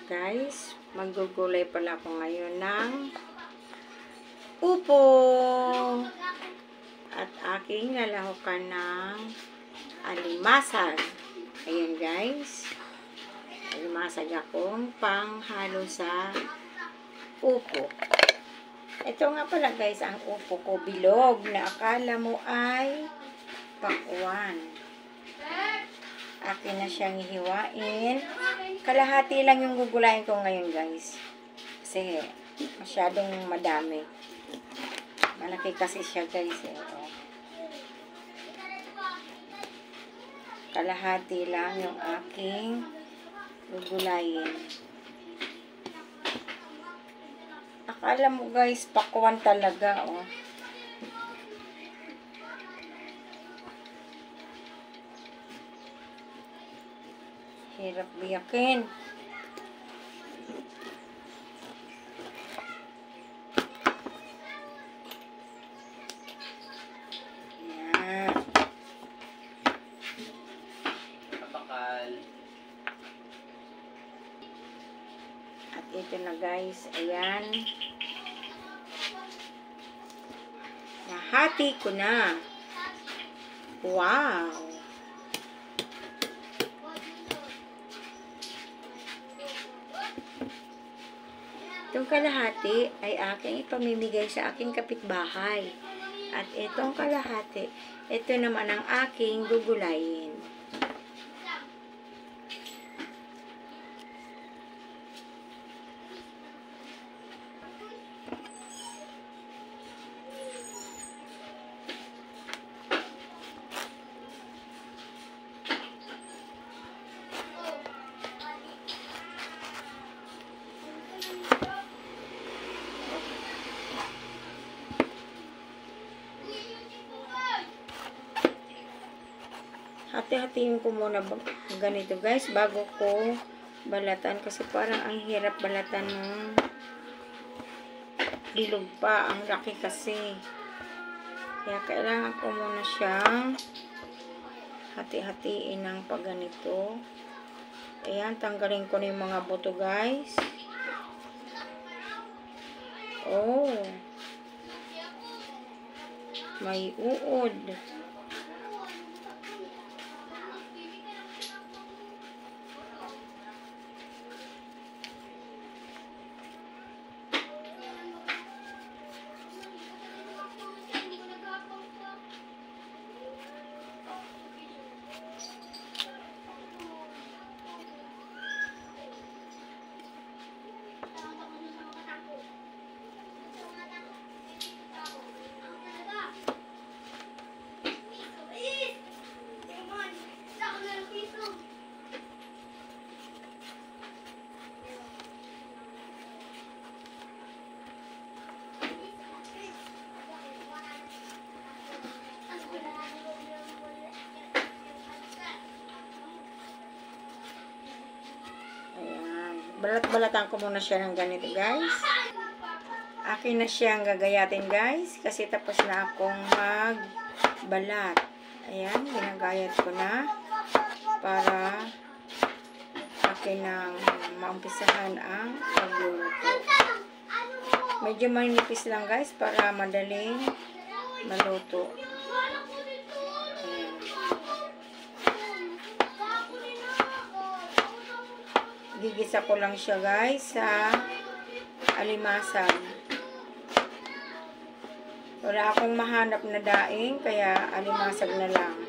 Guys, maggugulay pala ako ngayon ng upo at aking lalahukan ng alimasag. Ayan guys, alimasag akong panghalo sa upo. Ito nga pala guys, ang upo ko bilog na akala mo ay pakwan. Akin na siyang hihiwain. Kalahati lang yung gugulayin ko ngayon guys. Kasi masyadong madami. Malaki kasi siya guys. Oh. Kalahati lang yung aking gugulayin. Akala mo guys, pakwan talaga. Oh. Hirap biyakin. Yan. Kapakal. At ito na guys. Ayan. Nahati ko na. Wow. Itong kalahati ay aking ipamimigay sa aking kapitbahay. At itong kalahati, ito naman ang aking gugulayin. Hati-hatiin ko muna ganito guys bago ko balatan kasi parang ang hirap balatan ng bilog pa. Ang laki kasi. Kaya kailangan ko muna siyang hati-hatiin ng pagganito. Ayan, tanggalin ko na yung mga buto guys. Oh. May uod. Balat-balatan ko muna siya ng ganito guys. Akin na siyang gagayatin guys. Kasi tapos na akong magbalat. Ayan, ginagayat ko na. Para akin na maumpisahan ang pagluluto. Medyo manipis lang guys para madaling maluto. Gigisa ko lang siya guys sa alimasag. Wala akong mahanap na daing kaya alimasag na lang.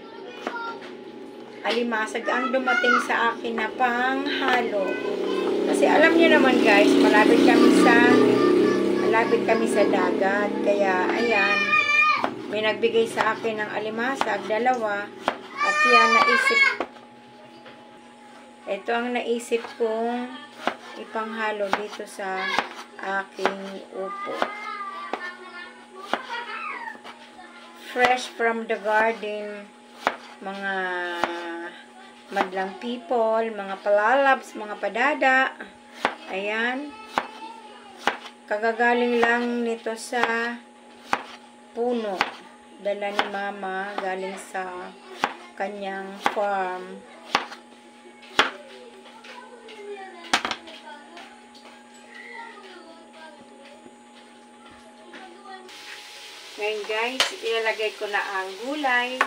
Alimasag ang dumating sa akin na panghalo. Kasi alam niyo naman guys, malapit kami sa dagat. Kaya ayan, may nagbigay sa akin ng alimasag, dalawa. At yan ito ang naisip kong ipanghalo dito sa aking upo. Fresh from the garden, mga madlang people, mga palalabs, mga padada. Ayan. Kagagaling lang nito sa puno. Dala ni mama galing sa kanyang farm. Ngayon guys, ilalagay ko na ang gulay.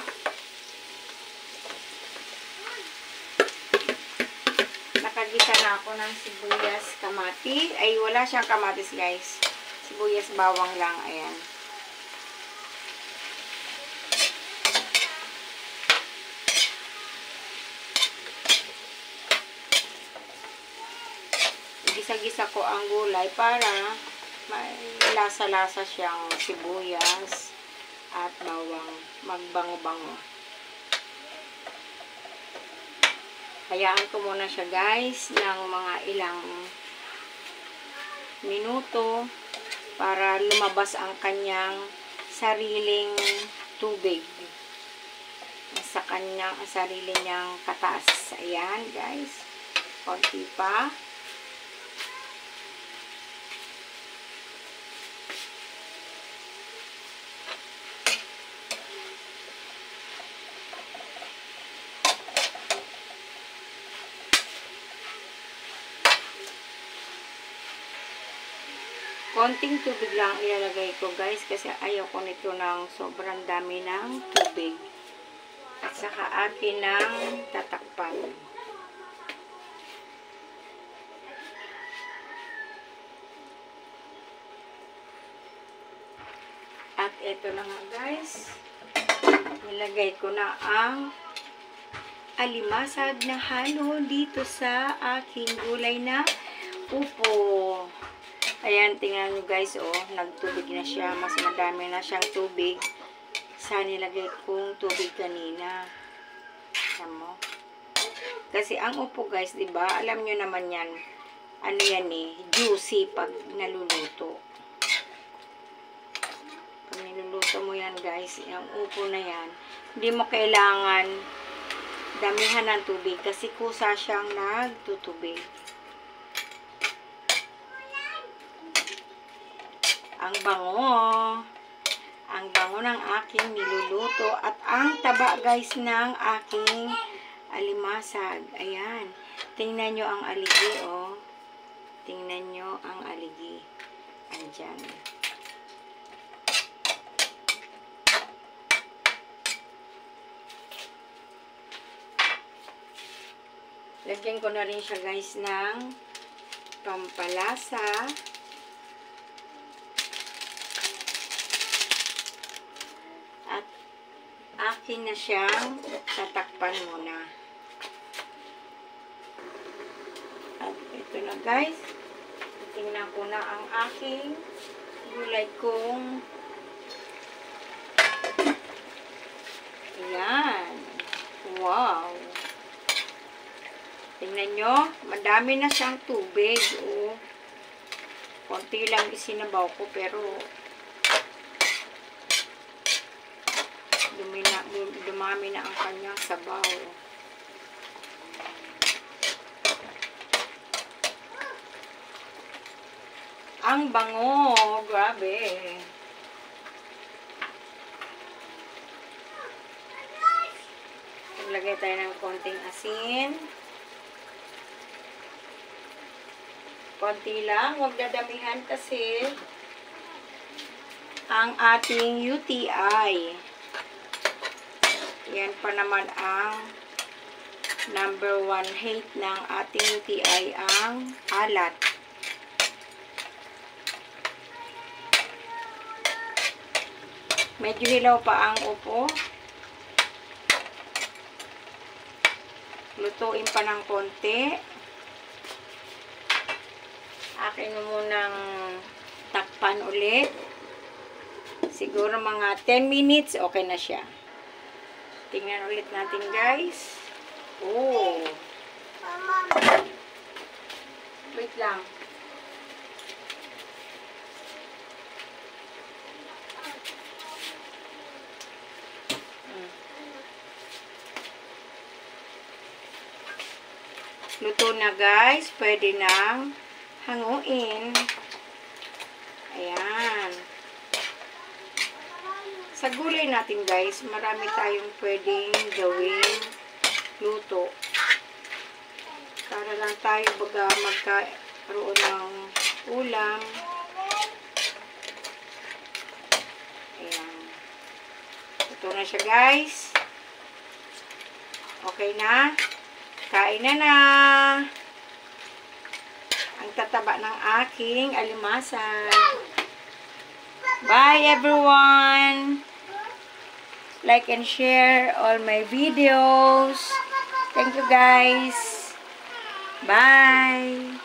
Nakagisa na ako ng sibuyas, kamati. Ay, wala siyang kamatis guys. Sibuyas, bawang lang. Ayan. Gisa-gisa ko ang gulay para may lasa-lasa siyang sibuyas at bawang, magbango-bango. Hayaan ko muna siya guys ng mga ilang minuto para lumabas ang kanyang sariling tubig sa kanyang sarili niyang katas. Ayan guys, konti pa. Konting tubig lang ilalagay ko guys kasi ayaw ko nito ng sobrang dami ng tubig. At saka atin ng tatakpan. At ito na nga guys. Nilagay ko na ang alimasag na halo dito sa aking gulay na upo. Ayan, tingnan nyo guys, oh, nagtubig na siya. Mas madami na siyang tubig sa nilagay kong tubig kanina. Alam mo? Kasi ang upo guys, diba? Alam nyo naman yan. Ano yan eh, juicy pag naluluto. Pag niluluto mo yan guys, yung upo na yan, hindi mo kailangan damihan ng tubig kasi kusa siyang nagtutubig. Ang bango. Ang bango ng aking niluluto. At ang taba guys ng aking alimasag. Ayan. Tingnan nyo ang aligi, oh. Tingnan nyo ang aligi. Andyan. Lagyan ko na rin siya guys ng pampalasa. Akin na siyang tatakpan muna. At ito na guys. Tingnan ko na ang aking gulay kong. Ayan. Wow. Tingnan nyo. Madami na siyang tubig. Oh. Konti lang isinabaw ko pero dumami na ang kanyang sabaw. Ang bango. Grabe. Maglagay tayo ng konting asin. Konti lang. Huwag dadamihan kasi ang ating UTI. Yan pa naman ang number 1 hate ng ating UTI, ang alat. Medyo hilaw pa ang upo. Lutuin pa ng konti. Akin mo munang takpan ulit. Siguro mga 10 minutes, okay na siya. Tingnan ulit natin guys. Oh. Wait lang. Luto na guys. Pwede nang hanguin. Ayan. Sa gulay natin guys, marami tayong pwedeng gawin luto. Para lang tayo baga magkaroon ng ulam. Ayan. Luto na siya, guys. Okay na. Kain na. Ang tataba ng aking alimasag. Bye, everyone. Like and share all my videos. Thank you, guys. Bye.